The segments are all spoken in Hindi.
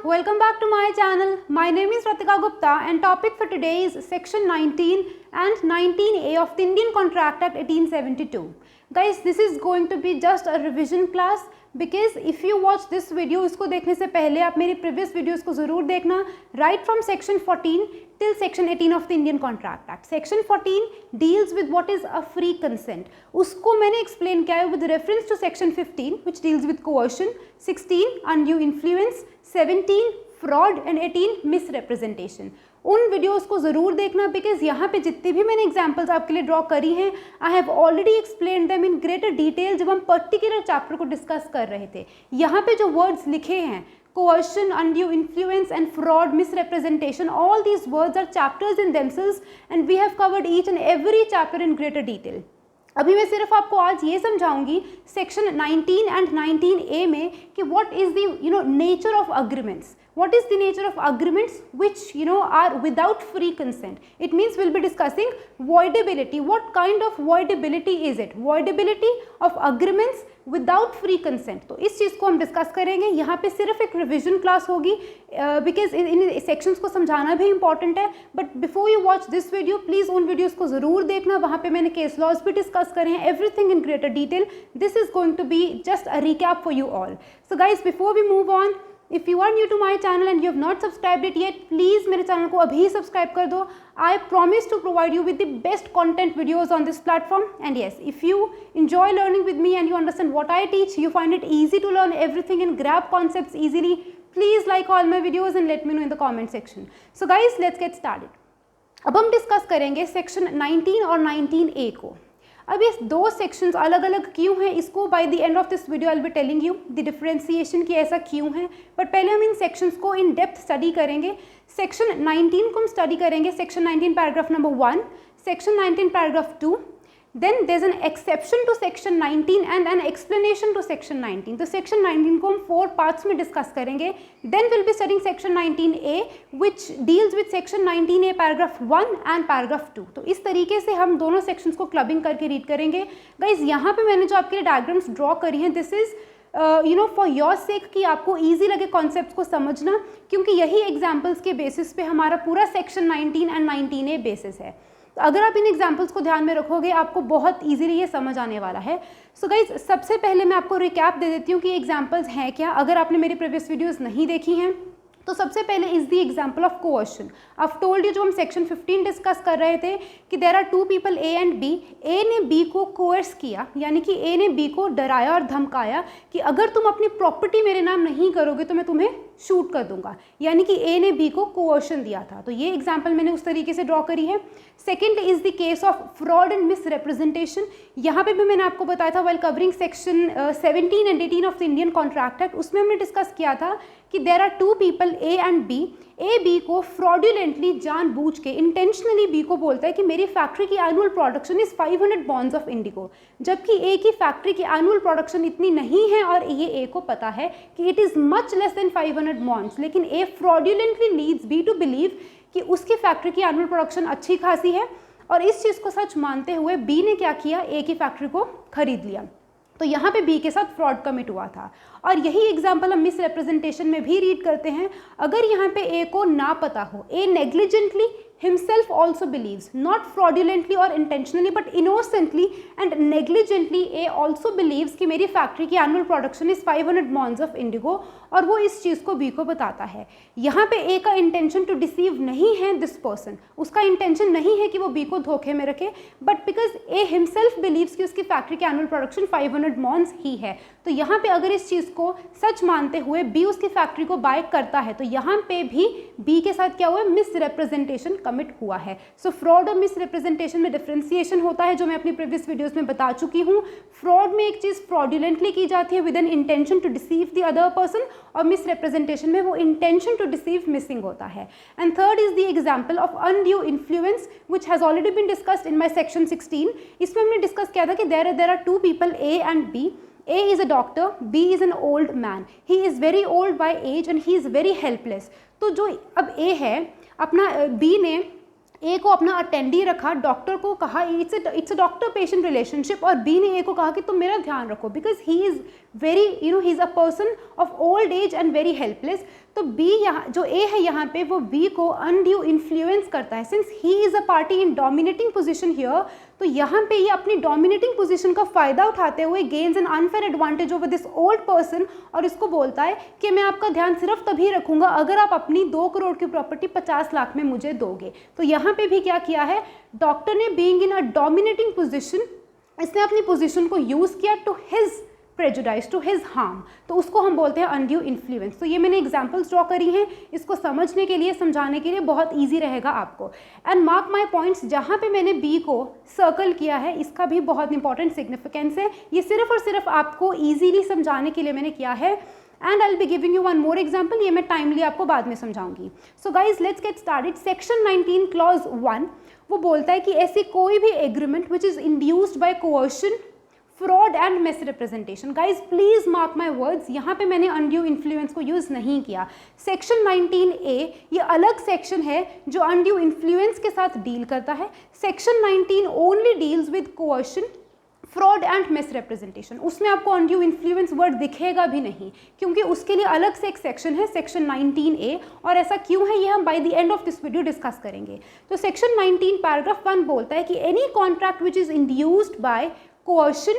welcome back to my channel. My name is Ratika Gupta and topic for today is section 19 and 19A of the Indian Contract Act 1872. Guys, this is going to be just a revision class because if you watch this video, इसको देखने से पहले आप मेरी previous videos को ज़रूर देखना, right from section 14 till section 18 of the Indian Contract Act. Section 14 deals with what is a free consent. उसको मैंने explain किया है with reference to section 15 which deals with coercion, 16 undue influence, 17 fraud and 18 misrepresentation. उन वीडियोस को ज़रूर देखना बिकॉज यहाँ पे जितनी भी मैंने एग्जांपल्स आपके लिए ड्रॉ करी हैं I have already explain them in greater detail जब हम पर्टिकुलर चैप्टर को डिस्कस कर रहे थे. यहाँ पे जो वर्ड्स लिखे हैं coercion, undue influence and fraud, misrepresentation, all these words are chapters in themselves and we have covered each and every chapter in greater detail. अभी मैं सिर्फ आपको आज ये समझाऊंगी सेक्शन 19 एंड 19A में कि what is the nature of agreements. What is the nature of agreements which are without free consent? It means we'll be discussing voidability. What kind of voidability is it? Voidability of agreements without free consent. तो इस चीज़ को हम डिस्कस करेंगे. यहाँ पे सिर्फ एक रिविजन क्लास होगी बिकॉज इन सेक्शंस को समझाना भी इंपॉर्टेंट है. But before you watch this video please उन वीडियोज़ को ज़रूर देखना. वहाँ पे मैंने केस लॉज भी डिस्कस करे हैं, everything in greater detail. This is going to be just a recap for you all. So guys before we move on, if you are new to my channel and you have not subscribed it yet, please मेरे चैनल को अभी सब्सक्राइब कर दो. I promise to provide you with the best content videos on this platform. And yes, if you enjoy learning with me and you understand what I teach, you find it easy to learn everything and grab concepts easily, please like all my videos and let me know in the comment section. So guys, let's get started. अब हम डिस्कस करेंगे सेक्शन 19 और 19A को. अब ये दो सेक्शंस अलग अलग क्यों हैं इसको by the end of this video I will be telling you the differentiation कि ऐसा क्यों है. बट पहले हम इन सेक्शंस को इन डेप्थ स्टडी करेंगे. सेक्शन 19 को हम स्टडी करेंगे. Section 19 paragraph number 1, section 19 paragraph 2. Then there's an exception to section 19 and an explanation to section 19. तो section 19 को हम 4 parts में डिस्कस करेंगे. Then we'll be studying section 19A which deals with section 19A paragraph 1 and paragraph 2. तो इस तरीके से हम दोनों sections को क्लबिंग करके रीड करेंगे. गाइज यहाँ पे मैंने जो आपके लिए डायग्राम्स ड्रॉ करी हैं this is for your sake कि आपको ईजी लगे कॉन्सेप्ट को समझना, क्योंकि यही एग्जाम्पल्स के बेसिस पे हमारा पूरा सेक्शन 19 एंड 19A बेसिस है. तो अगर आप इन एग्जाम्पल्स को ध्यान में रखोगे आपको बहुत इजीली ये समझ आने वाला है. सो गाइज सबसे पहले मैं आपको रिकैप दे देती हूँ कि एग्जाम्पल्स हैं क्या, अगर आपने मेरी प्रीवियस वीडियोस नहीं देखी हैं. तो सबसे पहले is the example of coercion. I told you जो हम सेक्शन 15 डिस्कस कर रहे थे कि there are two people A and B. A ने बी को कोअर्स किया, यानी कि ए ने बी को डराया और धमकाया कि अगर तुम अपनी प्रॉपर्टी मेरे नाम नहीं करोगे तो मैं तुम्हें शूट कर दूंगा. यानी कि ए ने बी को कोअर्शन दिया था. तो ये एग्जाम्पल मैंने उस तरीके से ड्रॉ करी है. Second is the case of fraud and misrepresentation. यहाँ पे भी मैंने आपको बताया था while covering section 17 and 18 of the Indian contract act, उसमें हमने डिस्कस किया था कि there are two people A and B. A B को फ्रॉड्यूलेंटली जानबूझ के इंटेंशनली बी को बोलता है कि मेरी फैक्ट्री की annual production is 500 bonds of Indigo, जबकि ए की फैक्ट्री की एनुअल प्रोडक्शन इतनी नहीं है और ये ए को पता है कि it is much less than 500 bonds. लेकिन A fraudulently leads B to believe कि उसकी फैक्ट्री की एनुअल प्रोडक्शन अच्छी खासी है और इस चीज़ को सच मानते हुए बी ने क्या किया, ए की फैक्ट्री को खरीद लिया. तो यहाँ पे बी के साथ फ्रॉड कमिट हुआ था. और यही एग्जाम्पल हम मिस रिप्रेजेंटेशन में भी रीड करते हैं. अगर यहाँ पे ए को ना पता हो, ए negligently himself also believes, not fraudulently or intentionally but innocently and negligently A also believes कि मेरी फैक्ट्री की annual production is 500 bonds of indigo और वो इस चीज़ को बी को बताता है. यहाँ पे ए का इंटेंशन टू डिसीव नहीं है दिस पर्सन, उसका इंटेंशन नहीं है कि वो बी को धोखे में रखे, but because A himself believes कि उसकी फैक्ट्री की एनुअल प्रोडक्शन 500 bonds ही है. तो यहाँ पे अगर इस चीज़ को सच मानते हुए बी उसकी फैक्ट्री को बाय करता है तो यहाँ पे भी बी के साथ क्या हुआ है, मिस रिप्रेजेंटेशन कमिट हुआ है. सो फ्रॉड और मिस रिप्रेजेंटेशन में डिफरेंशिएशन होता है जो मैं अपनी प्रीवियस वीडियोस में बता चुकी हूँ. फ्रॉड में एक चीज़ फ्रॉड्यूलेंटली की जाती है with an intention to deceive the other person और मिस रिप्रेजेंटेशन में वो इंटेंशन टू डिसीव मिसिंग होता है. And third is the example of undue influence which has already been discussed in my section 16. इसमें हमने डिस्कस किया था कि there are two people A and B. A is a doctor, B is an old man. He is very old by age and he is very helpless. तो जो अब A है अपना B ने ए को अपना अटेंडी रखा, डॉक्टर को कहा it's a doctor patient relationship, और बी ने ए को कहा कि तुम मेरा ध्यान रखो because he is very he is a person of old age and very helpless. तो बी यहाँ जो ए है यहाँ पे वो बी को अनड्यू इन्फ्लुएंस करता है, since he is a party in dominating position here. तो यहाँ पे ये अपनी डोमिनेटिंग पोजीशन का फ़ायदा उठाते हुए gains N unfair advantage over this old person, और इसको बोलता है कि मैं आपका ध्यान सिर्फ तभी रखूंगा अगर आप अपनी 2 करोड़ की प्रॉपर्टी 50 लाख में मुझे दोगे। तो यहाँ पे भी क्या किया है, डॉक्टर ने being in a dominating position, इसने अपनी पोजीशन को यूज़ किया to his prejudice, to his harm, तो उसको हम बोलते हैं अनड्यू इन्फ्लुएंस। तो ये मैंने एग्जांपल्स ड्रॉ करी हैं, इसको समझने के लिए, समझाने के लिए बहुत इजी रहेगा आपको। एंड मार्क माय पॉइंट्स, जहाँ पे मैंने बी को सर्कल किया है इसका भी बहुत इंपॉर्टेंट सिग्निफिकेंस है, ये सिर्फ और सिर्फ आपको ईजीली समझाने के लिए मैंने किया है। And I will be giving you one more example, ये मैं टाइमली आपको बाद में समझाऊंगी। So guys let's get started. Section 19 clause 1 वो बोलता है कि ऐसी कोई भी agreement which is induced by coercion, fraud and misrepresentation. Guys please mark my words, यहाँ पे मैंने अनड्यू इन्फ्लुएंस को यूज़ नहीं किया। सेक्शन 19A ये अलग सेक्शन है जो अनड्यू इन्फ्लुएंस के साथ डील करता है। Section 19 only deals with coercion, fraud and misrepresentation. उसमें आपको अनड्यू इन्फ्लुएंस वर्ड दिखेगा भी नहीं, क्योंकि उसके लिए अलग से एक सेक्शन है, सेक्शन 19A, और ऐसा क्यों है ये हम by the end of this video discuss करेंगे। तो सेक्शन 19 पैराग्राफ 1 बोलता है कि any contract which is induced bye coercion,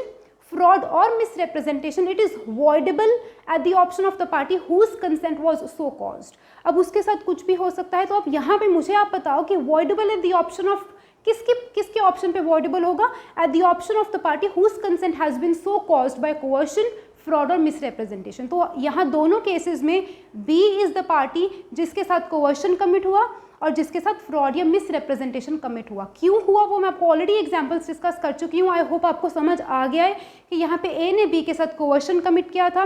fraud or misrepresentation, it is voidable at the option of the party whose consent was so caused। अब उसके साथ कुछ भी हो सकता है, तो अब यहाँ पे मुझे आप बताओ कि voidable at the option of किसके ऑप्शन पे voidable होगा? at the option of the party whose consent has been so caused by coercion, fraud और मिसरिप्रेजेंटेशन। तो यहाँ दोनों केसेस में बी इज द पार्टी जिसके साथ कोवर्शन कमिट हुआ और जिसके साथ फ्रॉड या मिसरिप्रेजेंटेशन कमिट हुआ। क्यों हुआ वो मैं आपको ऑलरेडी एग्जांपल्स डिस्कस कर चुकी हूँ। आई होप आपको समझ आ गया है कि यहाँ पे ए ने बी के साथ कोवर्शन कमिट किया था,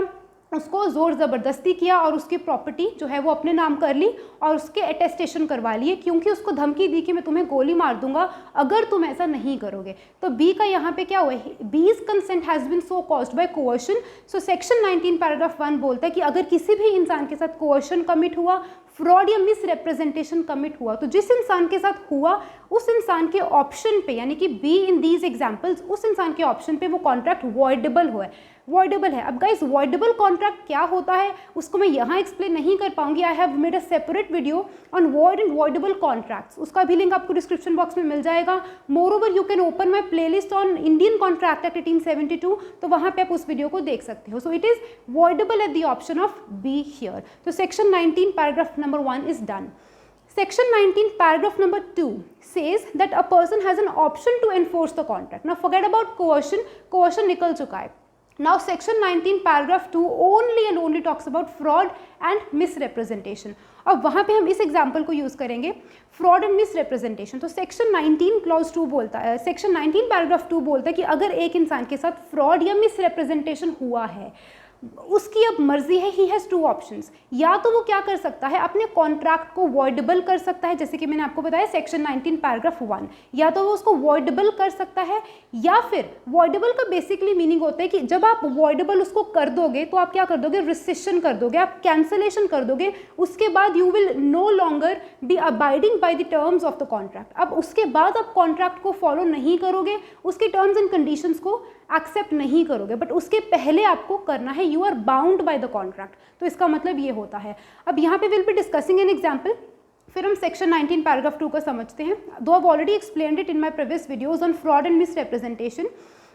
उसको ज़ोर ज़बरदस्ती किया और उसकी प्रॉपर्टी जो है वो अपने नाम कर ली और उसके अटेस्टेशन करवा लिए, क्योंकि उसको धमकी दी कि मैं तुम्हें गोली मार दूंगा अगर तुम ऐसा नहीं करोगे। तो बी का यहाँ पे क्या हुआ, बीज consent has been so caused by coercion. So section 19 paragraph 1 बोलता है कि अगर किसी भी इंसान के साथ कोअर्शन कमिट हुआ, फ्रॉड या मिसरिप्रेजेंटेशन कमिट हुआ, तो जिस इंसान के साथ हुआ उस इंसान के ऑप्शन पे, यानी कि बी इन दीज एग्जाम्पल्स, उस इंसान के ऑप्शन पे वो कॉन्ट्रैक्ट वॉइडेबल हुआ है, वॉइडेबल है। अब गाइस वॉइडेबल कॉन्ट्रैक्ट क्या होता है उसको मैं यहाँ एक्सप्लेन नहीं कर पाऊंगी। I have made a separate video on void and voidable contracts, उसका भी लिंक आपको डिस्क्रिप्शन बॉक्स में मिल जाएगा। More over you can open my playlist on Indian contract act 1872, तो वहाँ पे आप उस वीडियो को देख सकते हो। So it is voidable at the option of B here. तो section 19 paragraph number 1 is done. Section 19 paragraph number 2 says that a person has an option to enforce the contract. Now forget about coercion, coercion निकल चुका है। Now section 19 paragraph 2 only and only talks about fraud and misrepresentation। अब वहाँ पे हम इस एग्जाम्पल को यूज़ करेंगे, फ्रॉड एंड मिसरिप्रेजेंटेशन। तो सेक्शन 19 क्लॉज 2 बोलता है, सेक्शन 19 पैराग्राफ 2 बोलता है कि अगर एक इंसान के साथ फ्रॉड या मिसरिप्रेजेंटेशन हुआ है, उसकी अब मर्जी है, ही हैज़ 2 ऑप्शंस। या तो वो क्या कर सकता है, अपने कॉन्ट्रैक्ट को वॉइडेबल कर सकता है, जैसे कि मैंने आपको बताया सेक्शन 19 पैराग्राफ 1, या तो वो उसको वॉइडेबल कर सकता है, या फिर वॉइडेबल का बेसिकली मीनिंग होता है कि जब आप वॉइडेबल उसको कर दोगे तो आप क्या कर दोगे, रिसेशन कर दोगे, आप कैंसलेशन कर दोगे, उसके बाद you will no longer be abiding by the terms of the contract. अब उसके बाद आप कॉन्ट्रैक्ट को फॉलो नहीं करोगे, उसके टर्म्स एंड कंडीशंस को एक्सेप्ट नहीं करोगे, बट उसके पहले आपको करना है, you are bound by the contract. तो इसका मतलब ये होता है। अब यहाँ पे will be discussing an example, फिर हम सेक्शन 19 पैराग्राफ 2 को समझते हैं। दो I already explained it in my previous videos on fraud and misrepresentation.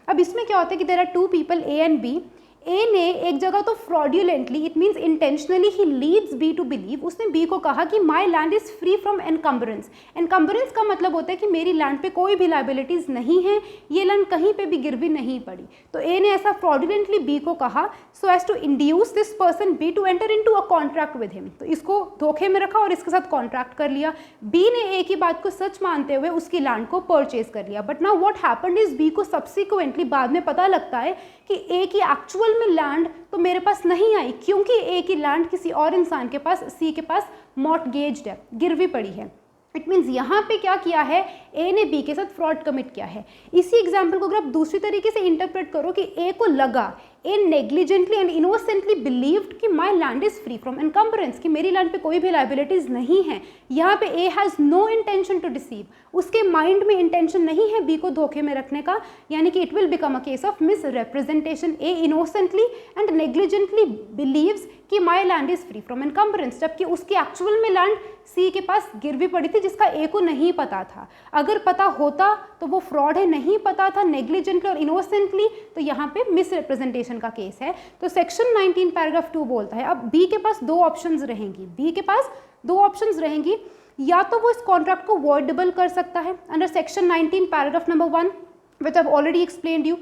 अब इसमें क्या होता है कि there are 2 people A and B. A ने एक जगह तो फ्रॉड्यूलेंटली, इट मीन्स इंटेंशनली ही लीड्स बी टू बिलीव, उसने बी को कहा कि my land is free from encumbrance. Encumbrance का मतलब होता है कि मेरी लैंड पे कोई भी लाइबिलिटीज नहीं है, ये लैंड कहीं पे भी गिरवी नहीं पड़ी। तो ए ने ऐसा फ्रॉड्यूलेंटली बी को कहा so as to induce this person B to enter into a contract with him. तो इसको धोखे में रखा और इसके साथ कॉन्ट्रैक्ट कर लिया। बी ने ए की बात को सच मानते हुए उसकी लैंड को परचेज कर लिया। But now what happened is B को सब्सिक्वेंटली बाद में पता लगता है कि ए की एक्चुअल में लैंड तो मेरे पास नहीं आई, क्योंकि ए की लैंड किसी और इंसान के पास, सी के पास मॉर्टगेज्ड है, गिरवी पड़ी है। इट मीन्स यहाँ पे क्या किया है, ए ने बी के साथ फ्रॉड कमिट किया है। इसी एग्जाम्पल को अगर आप दूसरी तरीके से इंटरप्रेट करो कि ए को लगा, A negligently and innocently believed कि my land is free from encumbrance, कि मेरी लैंड पे कोई भी लाइबिलिटीज नहीं है। यहाँ पे A has no intention to deceive, उसके माइंड में इंटेंशन नहीं है बी को धोखे में रखने का, यानी कि it will become a case of misrepresentation. A innocently and negligently believes कि my land is free from encumbrance, जबकि उसकी एक्चुअल में लैंड सी के पास गिरवी पड़ी थी जिसका ए को नहीं पता था। अगर पता होता तो वो फ्रॉड है, नहीं पता था नेग्लिजेंटली और इनोसेंटली, तो यहाँ पे मिस रिप्रेजेंटेशन का केस है। तो सेक्शन 19 पैराग्राफ 2 बोलता है अब बी के पास दो ऑप्शंस रहेंगी, बी के पास दो ऑप्शंस रहेंगी, या तो वो इस कॉन्ट्रैक्ट को वॉइडेबल कर सकता है under section 19 paragraph number 1 which I have already explained you,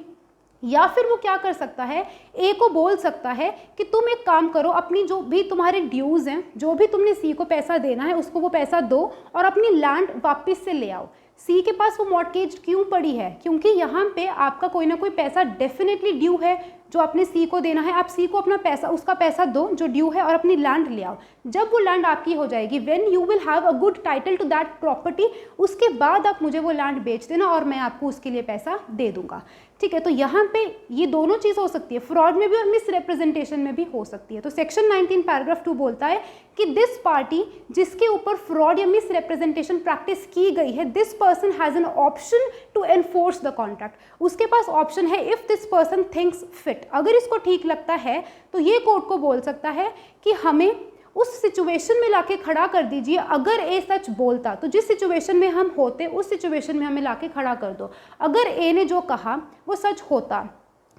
या फिर वो क्या कर सकता है, ए को बोल सकता है कि तुम एक काम करो, अपनी जो भी तुम्हारे ड्यूज हैं, जो भी तुमने सी को पैसा देना है उसको वो पैसा दो और अपनी लैंड वापस से ले आओ। सी के पास वो मॉर्टगेज क्यों पड़ी है, क्योंकि यहाँ पे आपका कोई ना कोई पैसा डेफिनेटली ड्यू है जो आपने सी को देना है। आप सी को अपना पैसा, उसका पैसा दो जो ड्यू है और अपनी लैंड ले आओ। जब वो लैंड आपकी हो जाएगी, when you will have a good title to that property, उसके बाद आप मुझे वो लैंड बेच देना और मैं आपको उसके लिए पैसा दे दूंगा। ठीक है, तो यहाँ पे ये दोनों चीज़ हो सकती है, फ्रॉड में भी और मिस रिप्रेजेंटेशन में भी हो सकती है। तो सेक्शन 19 पैराग्राफ 2 बोलता है कि दिस पार्टी जिसके ऊपर फ्रॉड या मिस रिप्रेजेंटेशन प्रैक्टिस की गई है, this person has an option to enforce the contract. उसके पास ऑप्शन है if this person thinks fit, अगर इसको ठीक लगता है तो ये कोर्ट को बोल सकता है कि हमें उस सिचुएशन में लाके खड़ा कर दीजिए। अगर ए सच बोलता तो जिस सिचुएशन में हम होते उस सिचुएशन में हमें लाके खड़ा कर दो। अगर ए ने जो कहा वो सच होता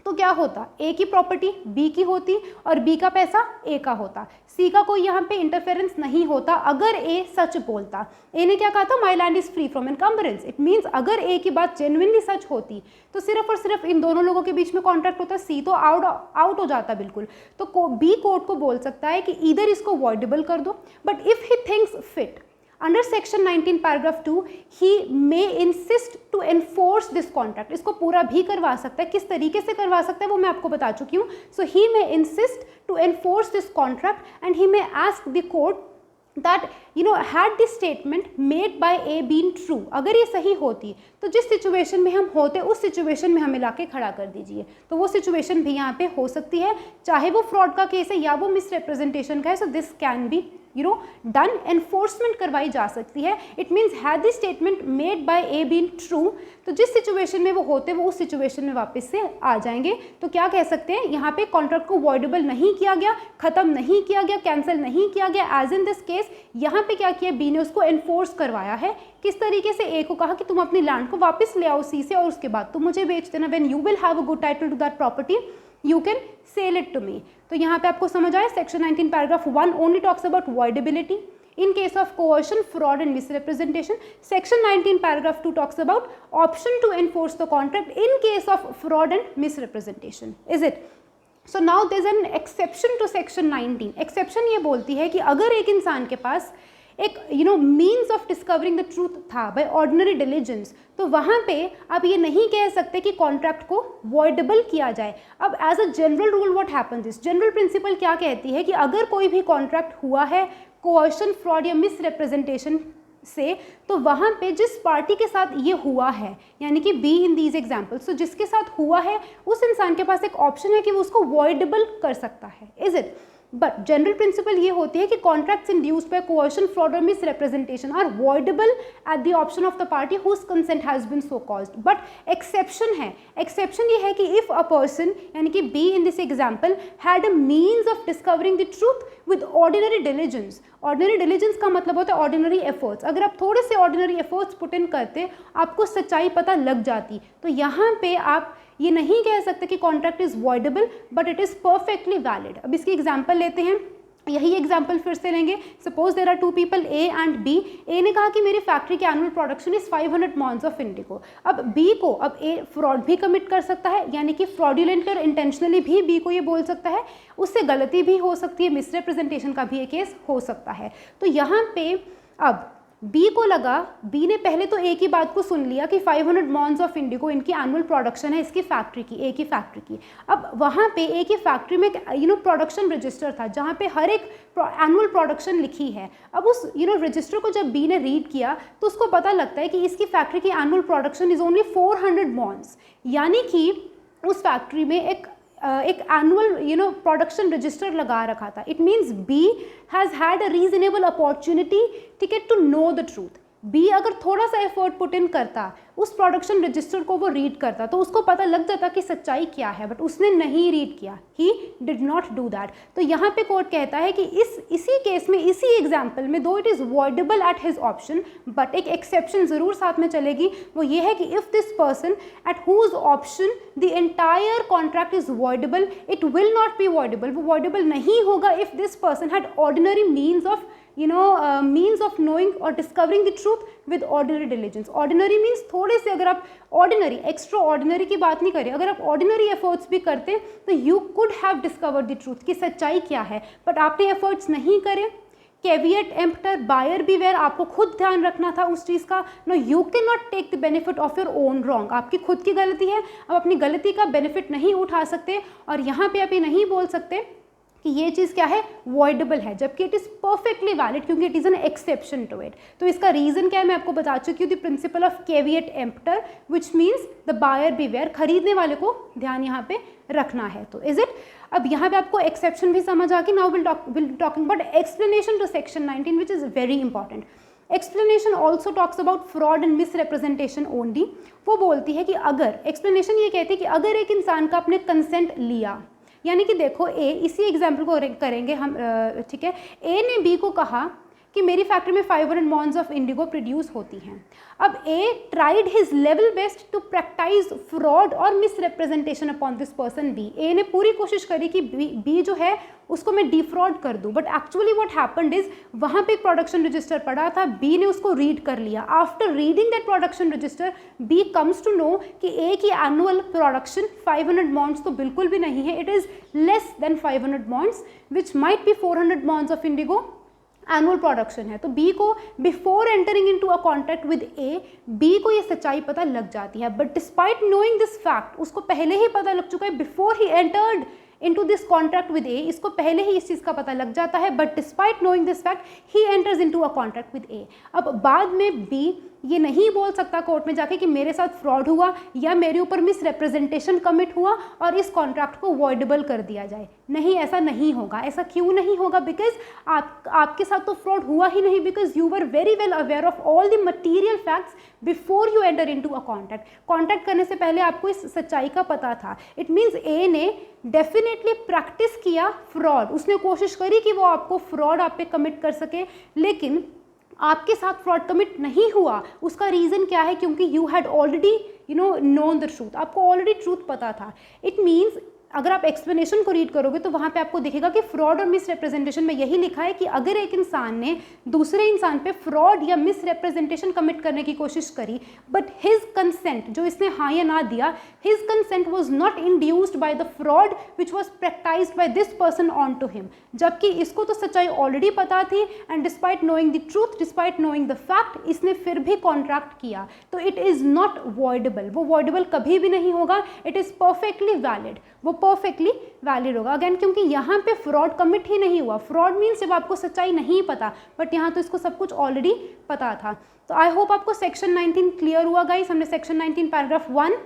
तो क्या होता, ए की प्रॉपर्टी बी की होती और बी का पैसा ए का होता, सी का कोई यहाँ पे इंटरफेरेंस नहीं होता। अगर ए सच बोलता, ए ने क्या कहा था, my land is free from encumbrance, it means अगर ए की बात जेन्युइनली सच होती तो सिर्फ और सिर्फ इन दोनों लोगों के बीच में कॉन्ट्रैक्ट होता, सी तो आउट हो जाता बिल्कुल। तो बी कोर्ट को बोल सकता है कि इधर इसको वॉइडेबल कर दो, but if he thinks fit under section 19 paragraph 2 he may insist to enforce this contract, इसको पूरा भी करवा सकता है। किस तरीके से करवा सकता है वो मैं आपको बता चुकी हूँ। So he may insist to enforce this contract and he may ask the court that had this statement made by A been true, अगर ये सही होती तो जिस सिचुएशन में हम होते उस सिचुएशन में हमें लाके खड़ा कर दीजिए। तो वो सिचुएशन भी यहाँ पे हो सकती है, चाहे वो फ्रॉड का केस है या वो मिस रिप्रेजेंटेशन का है। So this can be done, enforcement करवाई जा सकती है। It means had this statement made by a been true, तो जिस सिचुएशन में वो होते वो उस सिचुएशन में वापस से आ जाएंगे। तो क्या कह सकते हैं, यहाँ पे कॉन्ट्रैक्ट को वॉइडेबल नहीं किया गया, खत्म नहीं किया गया, कैंसिल नहीं किया गया। एज इन दिस केस यहाँ पे क्या किया, बी ने उसको एनफोर्स करवाया है। किस तरीके से, ए को कहा कि तुम अपनी लैंड को वापस ले आओ सी से और उसके बाद तुम मुझे बेच देना। When you will have a good title to that property you can sell it to me. तो यहाँ पे आपको समझ आया, section 19 paragraph 1 only talks about voidability in case of coercion, fraud and misrepresentation. Section 19 paragraph 2 talks about option to enforce the contract in case of fraud and misrepresentation. Is it? So now there is an exception to section 19. exception ये बोलती है कि अगर एक इंसान के पास एक means of discovering the truth था बाय ऑर्डिनरी डिलीजेंस, तो वहाँ पे आप ये नहीं कह सकते कि कॉन्ट्रैक्ट को वॉइडेबल किया जाए। अब as a general rule what happens, this general principle क्या कहती है कि अगर कोई भी कॉन्ट्रैक्ट हुआ है कोअर्शन, फ्रॉड या मिस रिप्रेजेंटेशन से, तो वहाँ पे जिस पार्टी के साथ ये हुआ है, यानी कि बी इन दीज एग्जाम्पल्स, तो जिसके साथ हुआ है उस इंसान के पास एक ऑप्शन है कि वो उसको वॉइडेबल कर सकता है। Is it? But general principle ये होती है कि contracts induced by coercion, fraud और misrepresentation are voidable at the option of the party whose consent has been so caused. But exception है, एक्सेप्शन ये है कि इफ अ पर्सन, यानी कि B in this example, had a means of discovering the truth with ordinary diligence. Ordinary diligence का मतलब होता है ऑर्डिनरी एफर्ट्स। अगर आप थोड़े से ऑर्डिनरी एफर्ट्स पुट इन करते आपको सच्चाई पता लग जाती। तो यहाँ पे आप ये नहीं कह सकते कि contract is voidable, but it is perfectly valid. अब इसकी एग्जाम्पल लेते हैं, यही एग्जाम्पल फिर से लेंगे। Suppose there are two people A and B. A ने कहा कि मेरी फैक्ट्री की annual production is 500 maunds of indigo. अब बी को, अब ए फ्रॉड भी कमिट कर सकता है, यानी कि फ्रॉडुलेंट और इंटेंशनली भी बी को ये बोल सकता है, उससे गलती भी हो सकती है, मिसरिप्रेजेंटेशन का भी एक केस हो सकता है। तो यहाँ पे अब बी को लगा, बी ने पहले तो ए की बात को सुन लिया कि 500 मॉन्स ऑफ इंडिगो इनकी एनुअल प्रोडक्शन है इसकी फैक्ट्री की, ए की फैक्ट्री की। अब वहाँ पे ए की फैक्ट्री में एक प्रोडक्शन रजिस्टर था जहाँ पे हर एक एनुअल प्रोडक्शन लिखी है। अब उस रजिस्टर को जब बी ने रीड किया तो उसको पता लगता है कि इसकी फैक्ट्री की annual production is only 400 months, यानी कि उस फैक्ट्री में एक एनुअल प्रोडक्शन रजिस्टर लगा रखा था। It means B has had a reasonable opportunity, ठीक है, to know the truth. B अगर थोड़ा सा एफर्ट पुट इन करता, उस प्रोडक्शन रजिस्टर को वो रीड करता, तो उसको पता लग जाता कि सच्चाई क्या है, बट उसने नहीं रीड किया, he did not do that. तो यहाँ पे कोर्ट कहता है कि इसी केस में, इसी एग्जाम्पल में, दो it is voidable at his option, but एक एक्सेप्शन ज़रूर साथ में चलेगी, वो ये है कि if this person at whose option the entire contract is voidable, it will not be voidable. वो वॉइडेबल नहीं होगा if this person had ordinary means of means of knowing or discovering the truth with ordinary diligence. Ordinary means थोड़े से, अगर आप ordinary, extra ordinary की बात नहीं करें, अगर आप ordinary efforts भी करते तो you could have discovered the truth कि सच्चाई क्या है, but आपने efforts नहीं करे। कैविएट एम्प्टर, बायर बीवेयर, आपको खुद ध्यान रखना था उस चीज़ का। No, you can not take the benefit of your own wrong. आपकी खुद की गलती है, आप अपनी गलती का बेनिफिट नहीं उठा सकते, और यहाँ पे आप ये नहीं बोल सकते कि ये चीज़ क्या है, वॉइडेबल है, जबकि इट इज़ परफेक्टली वैलिड, क्योंकि it is an exception to it. तो इसका रीज़न क्या है मैं आपको बता चुकी हूँ, the principle of caveat emptor, which means the buyer beware, खरीदने वाले को ध्यान यहाँ पे रखना है। तो इज इट, अब यहाँ पे आपको एक्सेप्शन भी समझ आ गई। Now will talking about explanation to section 19, which is very important. Explanation also talks about fraud and misrepresentation only. वो बोलती है कि अगर, एक्सप्लेनेशन ये कहती है कि अगर एक इंसान का आपने कंसेंट लिया, यानी कि देखो ए, इसी एग्जाम्पल को करेंगे हम, ठीक है, ए ने बी को कहा कि मेरी फैक्ट्री में 500 मॉन्स ऑफ इंडिगो प्रोड्यूस होती हैं। अब A tried his level best to practise fraud और misrepresentation upon this person B. A ने पूरी कोशिश करी कि बी जो है उसको मैं डिफ्रॉड कर दूं, but actually what happened is, वहाँ पे एक प्रोडक्शन रजिस्टर पड़ा था, बी ने उसको रीड कर लिया। After reading that production register, B comes to know कि ए की एनुअल प्रोडक्शन 500 मॉन्स तो बिल्कुल भी नहीं है, it is less than 500 maunds, which might be 400 maunds of indigo annual production है। तो बी को before entering into a contract with A, B को ये सच्चाई पता लग जाती है, but despite knowing this fact, उसको पहले ही पता लग चुका है, बिफोर ही entered into this contract with A, इसको पहले ही इस चीज़ का पता लग जाता है, but despite knowing this fact he enters into a contract with A. अब बाद में बी ये नहीं बोल सकता कोर्ट में जाके कि मेरे साथ फ्रॉड हुआ या मेरे ऊपर मिसरिप्रेजेंटेशन कमिट हुआ और इस कॉन्ट्रैक्ट को वॉइडेबल कर दिया जाए। नहीं, ऐसा नहीं होगा। ऐसा क्यों नहीं होगा? बिकॉज आपके साथ तो फ्रॉड हुआ ही नहीं, because you were very well aware of all the material facts before you enter into a contract. Contract करने से पहले आपको इस सच्चाई का पता था। इट मीन्स ए ने डेफिनेटली प्रैक्टिस किया फ्रॉड, उसने कोशिश करी कि वो आपको फ्रॉड आप पे कमिट कर सके, लेकिन आपके साथ फ्रॉड कमिट नहीं हुआ। उसका रीज़न क्या है? क्योंकि you had already known the truth, आपको ऑलरेडी ट्रूथ पता था। इट मीन्स अगर आप एक्सप्लेनेशन को रीड करोगे तो वहाँ पे आपको दिखेगा कि फ्रॉड और मिसरिप्रेजेंटेशन में यही लिखा है कि अगर एक इंसान ने दूसरे इंसान पे फ्रॉड या मिसरिप्रेजेंटेशन कमिट करने की कोशिश करी, बट हिज कंसेंट, जो इसने हाँ या ना दिया, his consent was not induced by the fraud which was practised by this person on to him, जबकि इसको तो सच्चाई ऑलरेडी पता थी, and despite knowing the truth, despite knowing the fact, इसने फिर भी कॉन्ट्रैक्ट किया, तो इट इज़ नॉट वॉइडेबल। वो वॉइडेबल कभी भी नहीं होगा, इट इज़ परफेक्टली वैलिड, वो परफेक्टली वैलिड होगा। अगेन, क्योंकि यहाँ पे फ्रॉड कमिट ही नहीं हुआ। फ्रॉड मीन्स जब आपको सच्चाई नहीं पता, बट यहाँ तो इसको सब कुछ ऑलरेडी पता था। तो आई होप आपको सेक्शन 19 क्लियर हुआ गाइस। हमने section 19 paragraph 1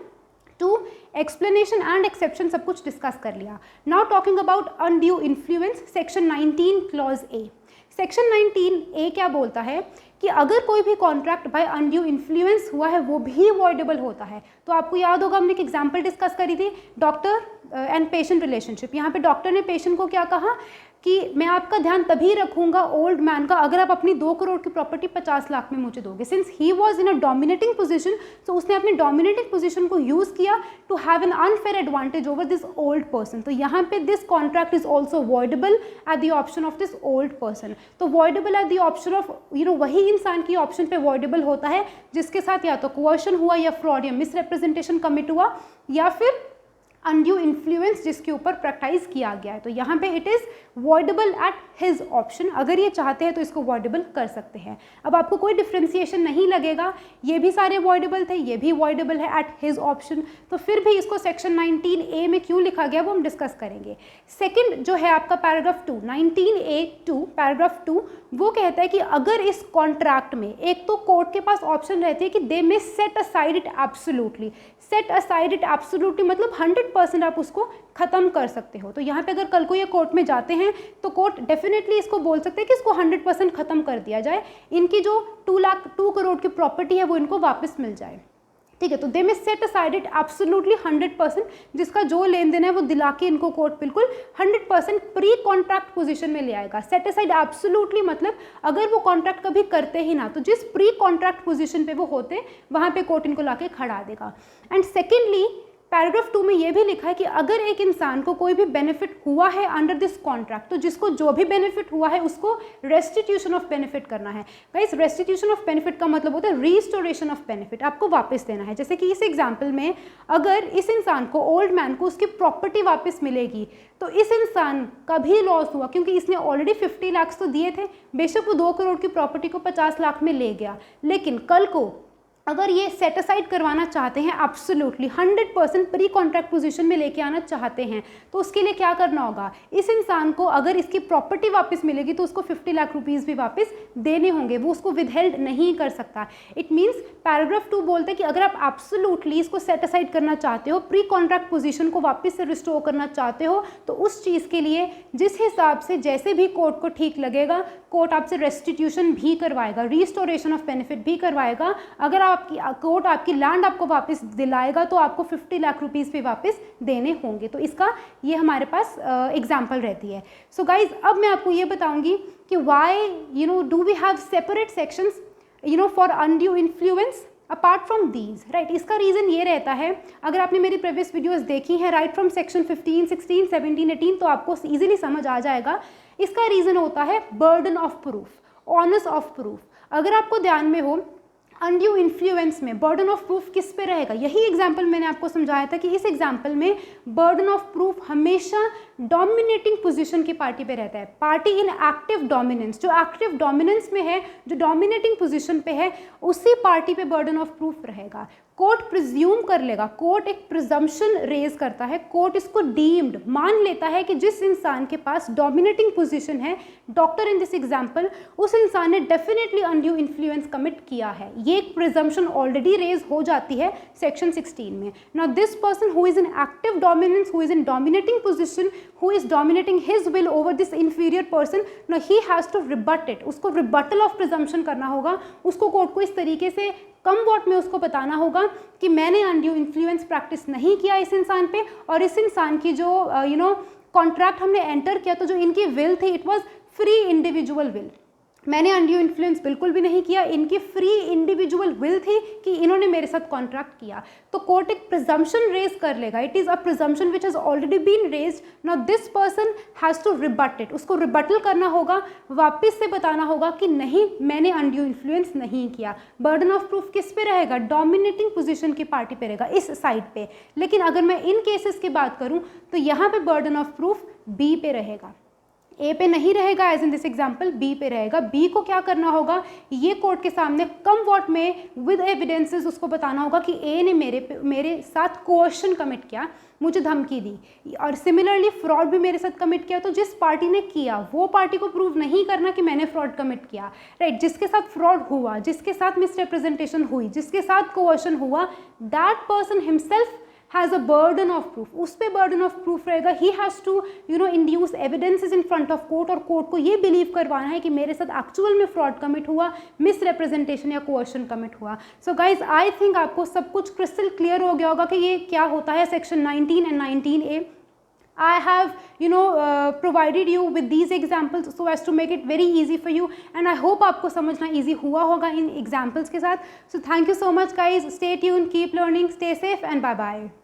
2 explanation and exception सब कुछ डिस्कस कर लिया। Now talking about undue influence, section 19 clause A. Section 19 ए क्या बोलता है कि अगर कोई भी कॉन्ट्रैक्ट बाय अनड्यू इन्फ्लुएंस हुआ है वो भी वॉइडेबल होता है। तो आपको याद होगा हमने एक एग्जांपल डिस्कस करी थी, डॉक्टर एंड पेशेंट रिलेशनशिप। यहाँ पे डॉक्टर ने पेशेंट को क्या कहा कि मैं आपका ध्यान तभी रखूंगा ओल्ड मैन का अगर आप अपनी 2 करोड़ की प्रॉपर्टी 50 लाख में मुझे दोगे। Since he was in a dominating position, तो उसने अपनी डोमिनेटिंग पोजीशन को यूज़ किया to have an unfair advantage over this old person. तो यहाँ पे this contract is also voidable at the option of this old person. तो voidable at the option of वही इंसान की ऑप्शन पे वॉइडेबल होता है जिसके साथ या तो कोअर्शन हुआ या फ्रॉड या मिसरिप्रेजेंटेशन कमिट हुआ, या फिर अनड्यू इन्फ्लुएंस जिसके ऊपर प्रैक्टिस किया गया है। तो यहाँ पे it is voidable at his option, अगर ये चाहते हैं तो इसको वॉइडेबल कर सकते हैं। अब आपको कोई डिफ्रेंसिएशन नहीं लगेगा, ये भी सारे वॉइडेबल थे, ये भी वॉइडेबल है एट हिज ऑप्शन, तो फिर भी इसको सेक्शन 19A में क्यों लिखा गया वो हम डिस्कस करेंगे। सेकेंड जो है आपका पैराग्राफ 2, 19A2 पैराग्राफ 2, वो कहता है कि अगर इस कॉन्ट्रैक्ट में एक तो कोर्ट के पास ऑप्शन रहती है कि they may set aside it absolutely, set aside it absolutely मतलब 100% आप उसको ख़त्म कर सकते हो। तो यहाँ पे अगर कल को ये कोर्ट में जाते हैं तो कोर्ट डेफिनेटली इसको बोल सकते हैं कि इसको 100% ख़त्म कर दिया जाए, इनकी जो 2 करोड़ की प्रॉपर्टी है वो इनको वापस मिल जाए, ठीक है। तो दे में सेट असाइड इट एब्सोल्युटली 100%, जिसका जो लेन देन है वो दिला के इनको कोर्ट बिल्कुल 100% प्री कॉन्ट्रैक्ट पोजीशन में ले आएगा। सेट असाइड एब्सोल्युटली मतलब अगर वो कॉन्ट्रैक्ट कभी करते ही ना, तो जिस प्री कॉन्ट्रैक्ट पोजीशन पे वो होते वहाँ पे कोर्ट इनको लाके खड़ा देगा। एंड सेकेंडली पैराग्राफ 2 में ये भी लिखा है कि अगर एक इंसान को कोई भी बेनिफिट हुआ है अंडर दिस कॉन्ट्रैक्ट, तो जिसको जो भी बेनिफिट हुआ है उसको रेस्टिट्यूशन ऑफ बेनिफिट करना है। गाइस रेस्टिट्यूशन ऑफ बेनिफिट का मतलब होता है रीस्टोरेशन ऑफ बेनिफिट, आपको वापस देना है। जैसे कि इस एग्जाम्पल में अगर इस इंसान को, ओल्ड मैन को, उसकी प्रॉपर्टी वापस मिलेगी, तो इस इंसान का भी लॉस हुआ क्योंकि इसने ऑलरेडी 50 लाख तो दिए थे, बेशक वो 2 करोड़ की प्रॉपर्टी को 50 लाख में ले गया, लेकिन कल को अगर ये सेट असाइड करवाना चाहते हैं एब्सोल्युटली 100% प्री कॉन्ट्रैक्ट पोजीशन में लेके आना चाहते हैं, तो उसके लिए क्या करना होगा, इस इंसान को अगर इसकी प्रॉपर्टी वापस मिलेगी तो उसको 50 लाख रुपीस भी वापस देने होंगे, वो उसको विदहेल्ड नहीं कर सकता। इट मीन्स पैराग्राफ 2 बोलते हैं कि अगर आप एब्सोल्युटली इसको सेट असाइड करना चाहते हो, प्री कॉन्ट्रैक्ट पोजीशन को वापस से रिस्टोर करना चाहते हो, तो उस चीज़ के लिए जिस हिसाब से जैसे भी कोर्ट को ठीक लगेगा, कोर्ट आपसे रेस्टिट्यूशन भी करवाएगा, रीस्टोरेशन ऑफ बेनिफिट भी करवाएगा। अगर आपकी कोर्ट आपकी लैंड आपको वापस दिलाएगा तो आपको 50 लाख रुपीस भी वापस देने होंगे। तो इसका ये हमारे पास एग्जाम्पल रहती है। सो गाइज अब मैं आपको ये बताऊंगी कि why do we have separate sections for undue influence apart from these, right. इसका रीज़न ये रहता है, अगर आपने मेरी प्रीवियस वीडियोस देखी हैं राइट फ्रॉम सेक्शन 15, 16, 17, 18, तो आपको ईजिली समझ आ जाएगा। इसका रीज़न होता है burden of proof, honours of proof. अगर आपको ध्यान में हो, अनड्यू इन्फ्लुएंस में बर्डन ऑफ प्रूफ किस पे रहेगा, यही एग्जाम्पल मैंने आपको समझाया था कि इस एग्जाम्पल में बर्डन ऑफ प्रूफ हमेशा डोमिनेटिंग पोजीशन की पार्टी पे रहता है, पार्टी इन एक्टिव डोमिनेंस। जो एक्टिव डोमिनेंस में है, जो डोमिनेटिंग पोजीशन पे है, उसी पार्टी पे बर्डन ऑफ प्रूफ रहेगा। कोर्ट प्रिज्यूम कर लेगा, कोर्ट एक प्रिजम्पशन रेज करता है, कोर्ट इसको डीम्ड मान लेता है कि जिस इंसान के पास डोमिनेटिंग पोजीशन है, डॉक्टर इन दिस एग्जाम्पल, उस इंसान ने डेफिनेटली अनड्यू इन्फ्लुएंस कमिट किया है। ये एक प्रिजम्पशन ऑलरेडी रेज हो जाती है सेक्शन 16 में। Now this person who is in active dominance, who is in dominating position, who is dominating his will over this inferior person, now he has to rebut it. उसको रिबटल ऑफ प्रिजम्पशन करना होगा, उसको कोर्ट को इस तरीके से कम वर्ड में उसको बताना होगा कि मैंने अनड्यू इन्फ्लुएंस प्रैक्टिस नहीं किया इस इंसान पे, और इस इंसान की जो कॉन्ट्रैक्ट हमने एंटर किया, तो जो इनकी विल थी it was free individual will, मैंने अनड्यू इन्फ्लुएंस बिल्कुल भी नहीं किया, इनकी फ्री इंडिविजुअल विल थी कि इन्होंने मेरे साथ कॉन्ट्रैक्ट किया। तो कोर्ट एक प्रिजम्पशन रेज कर लेगा, it is a presumption which has already been raised, now this person has to rebut it. उसको रिबटल करना होगा, वापस से बताना होगा कि नहीं मैंने अनड्यू इन्फ्लुएंस नहीं किया। बर्डन ऑफ प्रूफ किस पे रहेगा, डोमिनेटिंग पोजीशन की पार्टी पे रहेगा, इस साइड पे। लेकिन अगर मैं इन केसेस की बात करूं तो यहाँ पे बर्डन ऑफ प्रूफ बी पे रहेगा, ए पे नहीं रहेगा। As in this example B पे रहेगा। बी को क्या करना होगा, ये कोर्ट के सामने कम वर्ड में विद एविडेंसेस उसको बताना होगा कि ए ने मेरे साथ कोर्शन कमिट किया, मुझे धमकी दी, और सिमिलरली फ्रॉड भी मेरे साथ कमिट किया। तो जिस पार्टी ने किया वो पार्टी को प्रूव नहीं करना कि मैंने फ्रॉड कमिट किया, राइट। जिसके साथ फ्रॉड हुआ, जिसके साथ मिसरिप्रेजेंटेशन हुई, जिसके साथ कोर्शन हुआ, that person himself has a burden of proof, उस पे burden of proof रहेगा। he has to induce evidences in front of court, और कोर्ट को ये बिलीव करवाना है कि मेरे साथ एक्चुअल में फ्रॉड कमिट हुआ, मिसरिप्रेजेंटेशन या कोर्शन कमिट हुआ। सो गाइज आई थिंक आपको सब कुछ क्रिस्टल क्लियर हो गया होगा कि ये क्या होता है section 19 and 19A। I have provided you with these examples so as to make it very easy for you, and I hope आपको समझना easy हुआ होगा इन examples के साथ। So thank you so much guys, stay tuned, keep learning, stay safe and bye bye.